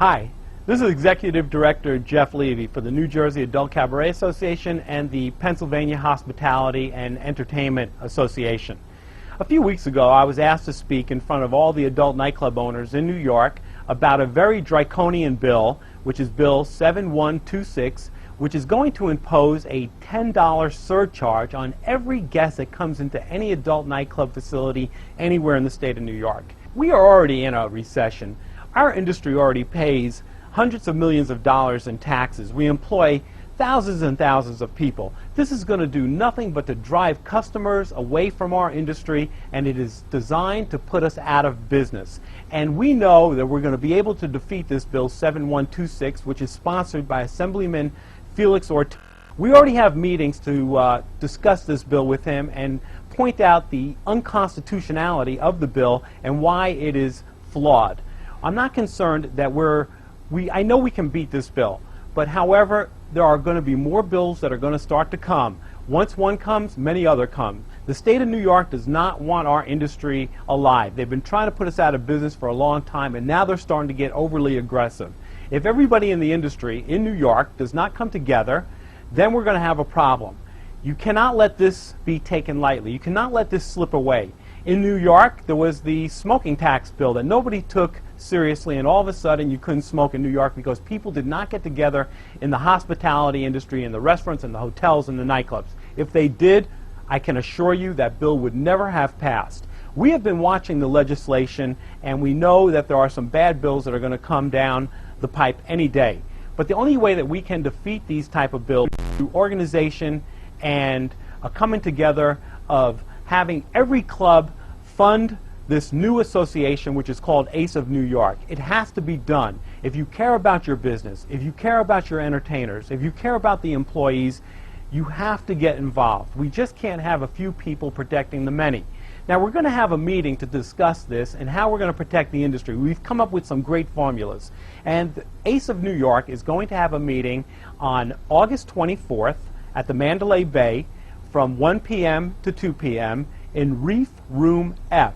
Hi, this is Executive Director Jeff Levy for the New Jersey Adult Cabaret Association and the Pennsylvania Hospitality and Entertainment Association. A few weeks ago, I was asked to speak in front of all the adult nightclub owners in New York about a very draconian bill, which is Bill 7126, which is going to impose a $10 surcharge on every guest that comes into any adult nightclub facility anywhere in the state of New York. We are already in a recession. Our industry already pays hundreds of millions of dollars in taxes. We employ thousands and thousands of people. This is going to do nothing but to drive customers away from our industry, and it is designed to put us out of business. And we know that we're going to be able to defeat this Bill 7126, which is sponsored by Assemblyman Felix Ortiz. We already have meetings to discuss this bill with him and point out the unconstitutionality of the bill and why it is flawed. I'm not concerned that I know we can beat this bill, but however, there are going to be more bills that are going to start to come. Once one comes, many other come. The state of New York does not want our industry alive. They've been trying to put us out of business for a long time, and now they're starting to get overly aggressive. If everybody in the industry in New York does not come together, then we're going to have a problem. You cannot let this be taken lightly. You cannot let this slip away. In New York, there was the smoking tax bill that nobody took seriously, and all of a sudden you couldn't smoke in New York because people did not get together in the hospitality industry, in the restaurants and the hotels and the nightclubs. If they did, I can assure you that bill would never have passed. We have been watching the legislation, and we know that there are some bad bills that are going to come down the pipe any day. But the only way that we can defeat these type of bills is through organization and a coming together of having every club fund this new association, which is called ACE of New York. It has to be done. If you care about your business, if you care about your entertainers, if you care about the employees, you have to get involved. We just can't have a few people protecting the many. Now, we're going to have a meeting to discuss this and how we're going to protect the industry. We've come up with some great formulas. And ACE of New York is going to have a meeting on August 24th at the Mandalay Bay from 1 p.m. to 2 p.m. in Reef Room F.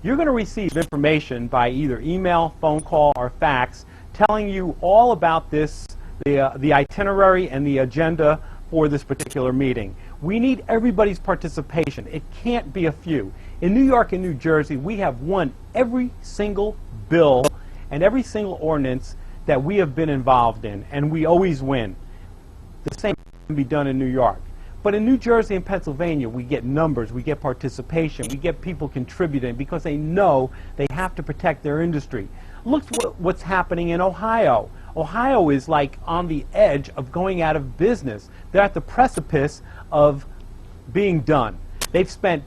You're going to receive information by either email, phone call, or fax telling you all about this, the itinerary and the agenda for this particular meeting. We need everybody's participation. It can't be a few. In New York and New Jersey, we have won every single bill and every single ordinance that we have been involved in, and we always win. The same can be done in New York. But in New Jersey and Pennsylvania, we get numbers, we get participation, we get people contributing because they know they have to protect their industry. Look what's happening in Ohio. Ohio is like on the edge of going out of business. They're at the precipice of being done. They've spent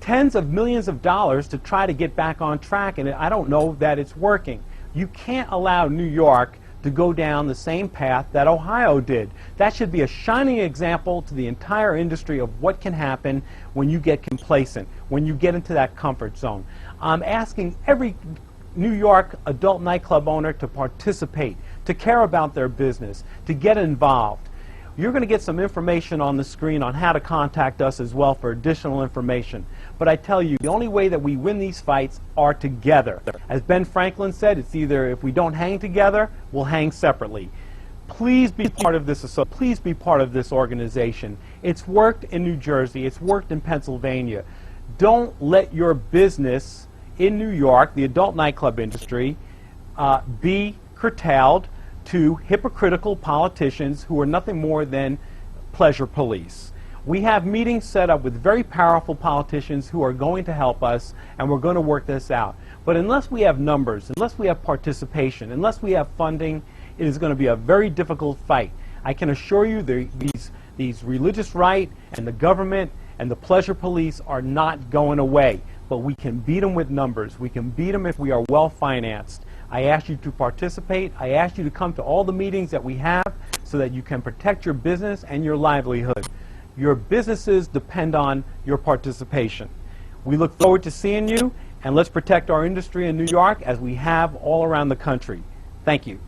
tens of millions of dollars to try to get back on track, and I don't know that it's working. You can't allow New York to go down the same path that Ohio did. That should be a shining example to the entire industry of what can happen when you get complacent, when you get into that comfort zone. I'm asking every New York adult nightclub owner to participate, to care about their business, to get involved. You're going to get some information on the screen on how to contact us as well for additional information. But I tell you, the only way that we win these fights are together. As Ben Franklin said, it's either if we don't hang together, we'll hang separately. Please be part of this. Please be part of this organization. It's worked in New Jersey. It's worked in Pennsylvania. Don't let your business in New York, the adult nightclub industry, be curtailed to hypocritical politicians who are nothing more than pleasure police. We have meetings set up with very powerful politicians who are going to help us, and we're going to work this out. But unless we have numbers, unless we have participation, unless we have funding, it is going to be a very difficult fight. I can assure you these religious right and the government and the pleasure police are not going away. But we can beat them with numbers. We can beat them if we are well financed. I ask you to participate. I ask you to come to all the meetings that we have so that you can protect your business and your livelihood. Your businesses depend on your participation. We look forward to seeing you, and let's protect our industry in New York as we have all around the country. Thank you.